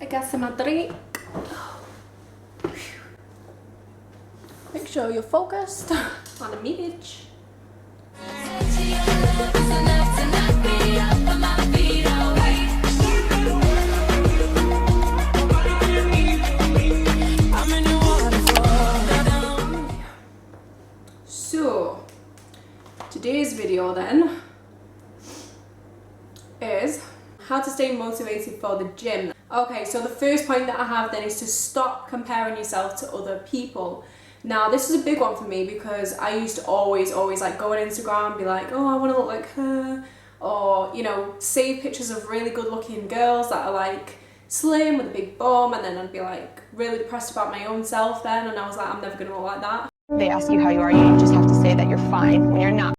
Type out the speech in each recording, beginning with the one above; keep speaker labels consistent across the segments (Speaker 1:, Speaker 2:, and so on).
Speaker 1: I got some drink. Make sure you're focused on me, bitch. So, today's video then is how to stay motivated for the gym. Okay, so the first point that I have then is to stop comparing yourself to other people. Now, this is a big one for me because I used to always like go on Instagram and be like, oh, I want to look like her, or, you know, save pictures of really good looking girls that are like slim with a big bum, and then I'd be like really depressed about my own self then, and I was like, I'm never gonna look like that.
Speaker 2: They ask you how you are, you just have to say that you're fine when you're not.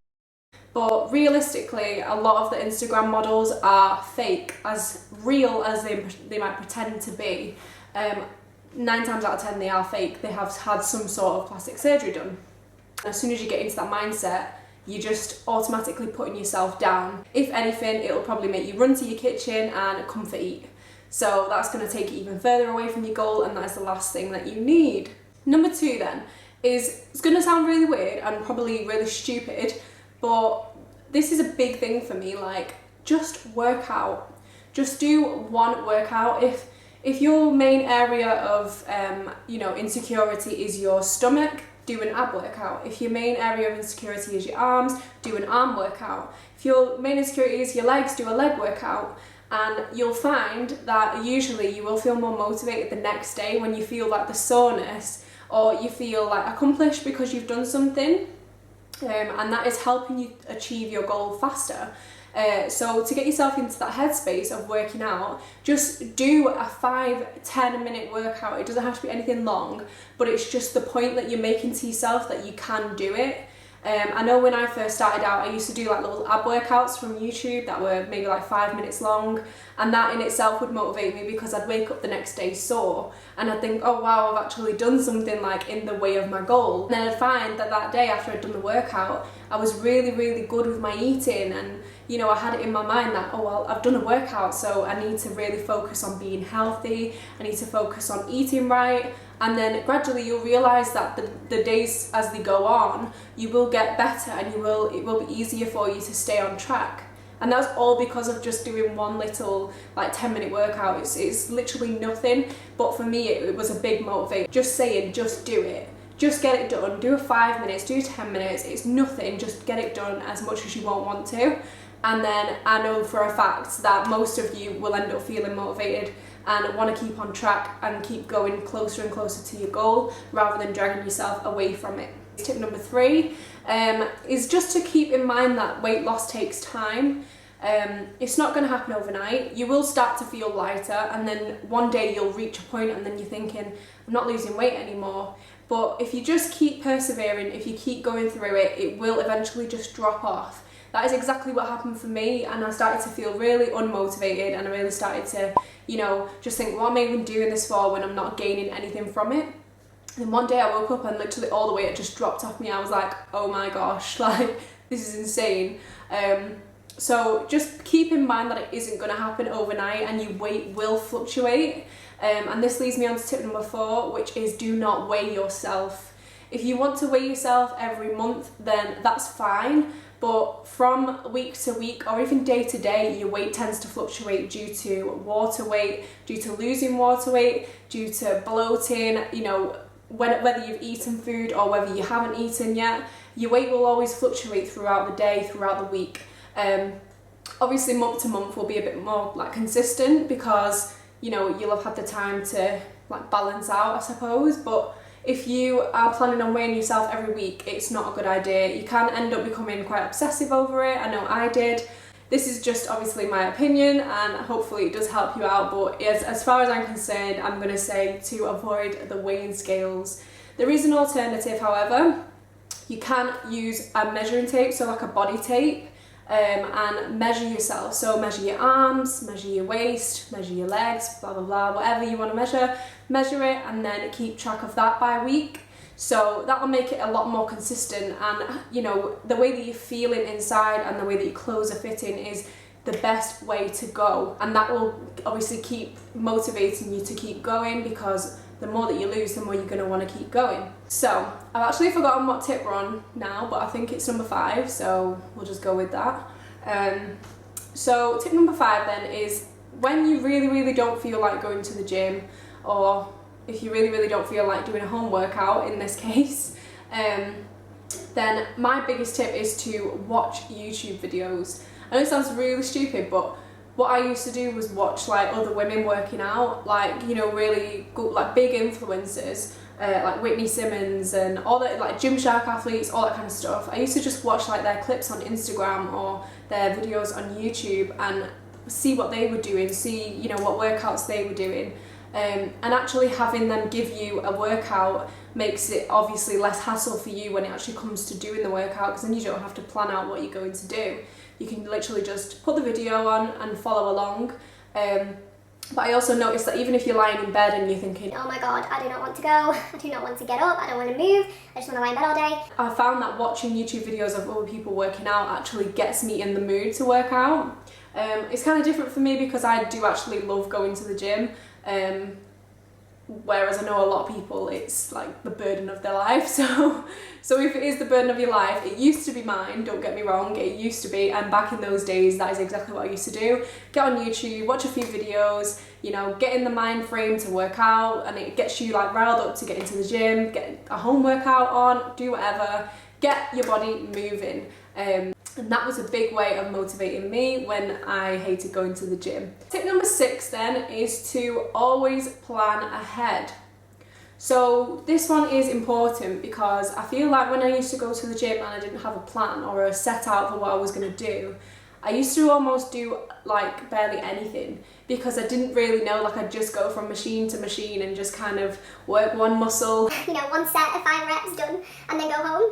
Speaker 1: But realistically, a lot of the Instagram models are fake, as real as they might pretend to be. 9 times out of 10 they are fake. They have had some sort of plastic surgery done. As soon as you get into that mindset, you're just automatically putting yourself down. If anything, it'll probably make you run to your kitchen and comfort eat. So that's going to take you even further away from your goal, and that is the last thing that you need. Number 2 then is, it's going to sound really weird and probably really stupid, but this is a big thing for me. Like, just work out. Just do one workout. If your main area of you know, insecurity is your stomach, do an ab workout. If your main area of insecurity is your arms, do an arm workout. If your main insecurity is your legs, do a leg workout. And you'll find that usually you will feel more motivated the next day when you feel like the soreness, or you feel like accomplished because you've done something, and that is helping you achieve your goal faster. So to get yourself into that headspace of working out, just do a 5-10 minute workout. It doesn't have to be anything long, but it's just the point that you're making to yourself that you can do it. I know when I first started out, I used to do like little ab workouts from YouTube that were maybe like 5 minutes long, and that in itself would motivate me because I'd wake up the next day sore and I'd think, oh wow, I've actually done something like in the way of my goal. And then I'd find that that day after I'd done the workout, I was really good with my eating, and you know, I had it in my mind that, oh well, I've done a workout, so I need to really focus on being healthy, I need to focus on eating right. And then gradually you'll realise that the days as they go on, you will get better, and it will be easier for you to stay on track. And that's all because of just doing one little like 10-minute workout. It's literally nothing, but for me it was a big motivator. Just saying, just do it. Just get it done. Do a 5 minutes, do 10 minutes. It's nothing, just get it done as much as you won't want to. And then I know for a fact that most of you will end up feeling motivated and want to keep on track and keep going closer and closer to your goal rather than dragging yourself away from it. Tip number 3 is just to keep in mind that weight loss takes time. It's not going to happen overnight. You will start to feel lighter, and then one day you'll reach a point and then you're thinking, I'm not losing weight anymore. But if you just keep persevering, if you keep going through it, it will eventually just drop off. That is exactly what happened for me, and I started to feel really unmotivated, and I really started to, you know, just think, what am I even doing this for when I'm not gaining anything from it? And one day I woke up and literally all the weight just dropped off me. I was like, oh my gosh, like, this is insane. So just keep in mind that it isn't going to happen overnight, and your weight will fluctuate. And this leads me on to tip number 4, which is do not weigh yourself. If you want to weigh yourself every month, then that's fine. But from week to week, or even day to day, your weight tends to fluctuate due to water weight, due to losing water weight, due to bloating, you know, whether you've eaten food or whether you haven't eaten yet. Your weight will always fluctuate throughout the day, throughout the week. Obviously month to month will be a bit more like consistent because, you know, you'll have had the time to like balance out, I suppose. But if you are planning on weighing yourself every week, it's not a good idea. You can end up becoming quite obsessive over it. I know I did. This is just obviously my opinion, and hopefully it does help you out, but as far as I'm concerned, I'm going to say to avoid the weighing scales. There is an alternative, however. You can use a measuring tape, so like a body tape, and measure yourself. So measure your arms, measure your waist, measure your legs, blah blah blah, whatever you want to measure it, and then keep track of that by week. So that'll make it a lot more consistent, and you know, the way that you're feeling inside and the way that your clothes are fitting is the best way to go, and that will obviously keep motivating you to keep going, because the more that you lose, the more you're going to want to keep going. So I've actually forgotten what tip we're on now, but I think it's number 5, so we'll just go with that. So tip number 5 then is, when you really don't feel like going to the gym, or if you really don't feel like doing a home workout in this case, then my biggest tip is to watch YouTube videos. I know it sounds really stupid, but what I used to do was watch like other women working out, like, you know, really good, like big influencers, like Whitney Simmons and all that, like Gymshark athletes, all that kind of stuff. I used to just watch like their clips on Instagram or their videos on YouTube and see what they were doing, see, you know, what workouts they were doing. And actually having them give you a workout makes it obviously less hassle for you when it actually comes to doing the workout, because then you don't have to plan out what you're going to do. You can literally just put the video on and follow along. But I also noticed that even if you're lying in bed and you're thinking,
Speaker 3: oh my god, I do not want to go, I do not want to get up, I don't want to move, I just want to lie in bed all day.
Speaker 1: I found that watching YouTube videos of other people working out actually gets me in the mood to work out. It's kind of different for me because I do actually love going to the gym. Whereas I know a lot of people, it's like the burden of their life. So if it is the burden of your life, it used to be mine, don't get me wrong, it used to be, and back in those days that is exactly what I used to do. Get on YouTube, watch a few videos, you know, get in the mind frame to work out, and it gets you like riled up to get into the gym, get a home workout on, do whatever, get your body moving. And that was a big way of motivating me when I hated going to the gym. Tip number 6 then is to always plan ahead. So this one is important because I feel like when I used to go to the gym and I didn't have a plan or a set out for what I was going to do, I used to almost do like barely anything, because I didn't really know, like I'd just go from machine to machine and just kind of work one muscle.
Speaker 3: You know, one set of 5 reps done and then go home.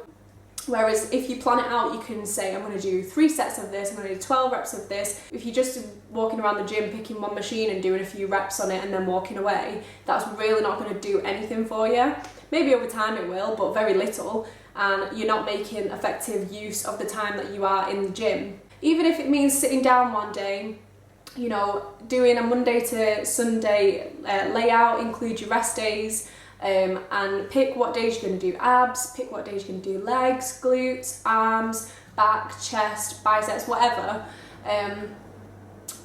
Speaker 1: Whereas if you plan it out, you can say, I'm going to do 3 sets of this, I'm going to do 12 reps of this. If you're just walking around the gym, picking one machine and doing a few reps on it and then walking away, that's really not going to do anything for you. Maybe over time it will, but very little, and you're not making effective use of the time that you are in the gym. Even if it means sitting down one day, you know, doing a Monday to Sunday layout, include your rest days, and pick what days you're going to do abs, pick what days you're going to do legs, glutes, arms, back, chest, biceps, whatever,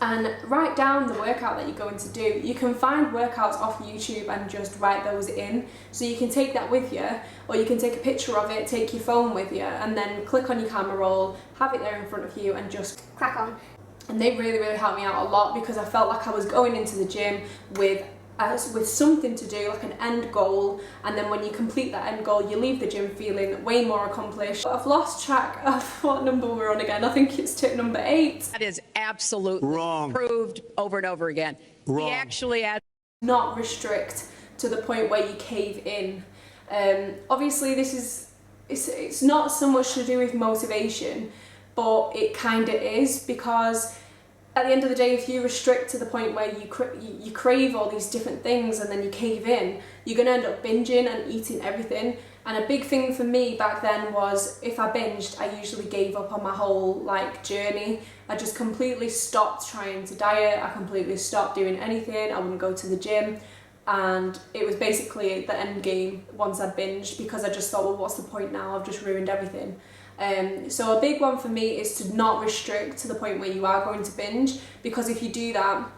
Speaker 1: and write down the workout that you're going to do. You can find workouts off YouTube and just write those in, so you can take that with you, or you can take a picture of it, take your phone with you, and then click on your camera roll, have it there in front of you and just
Speaker 3: crack on.
Speaker 1: And they really helped me out a lot, because I felt like I was going into the gym with something to do, like an end goal, and then when you complete that end goal, you leave the gym feeling way more accomplished. But I've lost track of what number we're on again. I think it's tip number 8.
Speaker 4: That is absolutely
Speaker 5: wrong.
Speaker 4: Proved over and over again.
Speaker 5: Wrong.
Speaker 4: He actually had
Speaker 1: not restrict to the point where you cave in. Obviously this is, it's not so much to do with motivation, but it kind of is, because at the end of the day, if you restrict to the point where you crave all these different things and then you cave in, you're going to end up binging and eating everything. And a big thing for me back then was, if I binged, I usually gave up on my whole like journey. I just completely stopped trying to diet, I completely stopped doing anything, I wouldn't go to the gym, and it was basically the end game once I'd binged, because I just thought, well, what's the point now, I've just ruined everything. So a big one for me is to not restrict to the point where you are going to binge, because if you do that,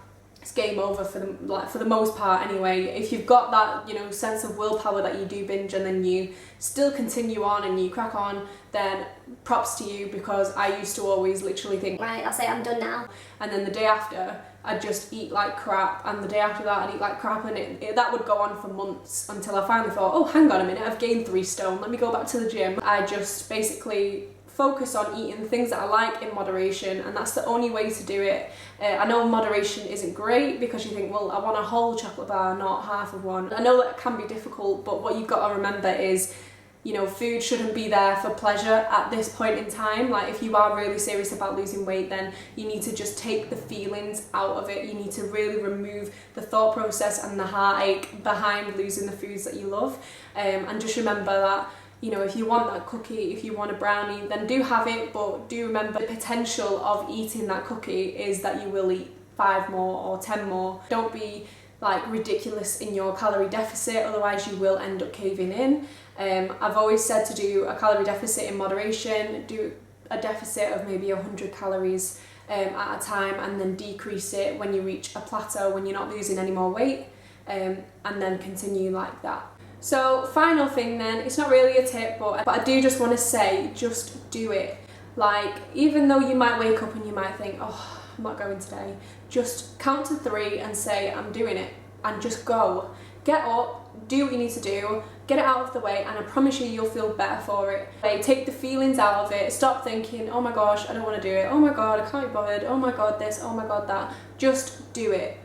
Speaker 1: it's game over for the most part anyway. If you've got that, you know, sense of willpower that you do binge and then you still continue on and you crack on, then props to you, because I used to always literally think,
Speaker 3: right, I'll say I'm done now.
Speaker 1: And then the day after, I'd just eat like crap, and the day after that I'd eat like crap, and that would go on for months until I finally thought, oh, hang on a minute, I've gained 3 stone, let me go back to the gym. I just basically focus on eating things that I like in moderation, and that's the only way to do it. I know moderation isn't great, because you think, well, I want a whole chocolate bar, not half of one. I know that can be difficult, but what you've got to remember is, you know, food shouldn't be there for pleasure at this point in time. Like, if you are really serious about losing weight, then you need to just take the feelings out of it. You need to really remove the thought process and the heartache behind losing the foods that you love, and just remember that you know, if you want that cookie, if you want a brownie, then do have it, but do remember the potential of eating that cookie is that you will eat 5 more or 10 more. Don't be like ridiculous in your calorie deficit, otherwise you will end up caving in. I've always said to do a calorie deficit in moderation, do a deficit of maybe 100 calories at a time, and then decrease it when you reach a plateau, when you're not losing any more weight, and then continue like that. So final thing then, it's not really a tip, but I do just want to say, just do it. Like, even though you might wake up and you might think, oh, I'm not going today, just count to 3 and say, I'm doing it, and just go. Get up, do what you need to do, get it out of the way, and I promise you, you'll feel better for it. Like, take the feelings out of it, stop thinking, oh my gosh, I don't want to do it, oh my god, I can't be bothered, oh my god this, oh my god that. Just do it.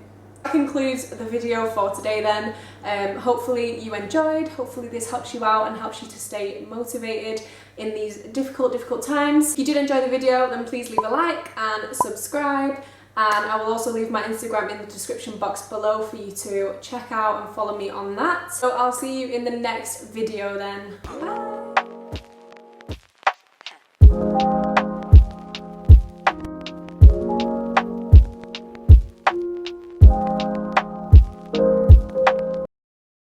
Speaker 1: That concludes the video for today then. Hopefully you enjoyed, hopefully this helps you out and helps you to stay motivated in these difficult times. If you did enjoy the video, then please leave a like and subscribe, and I will also leave my Instagram in the description box below for you to check out and follow me on that. So I'll see you in the next video then. Bye!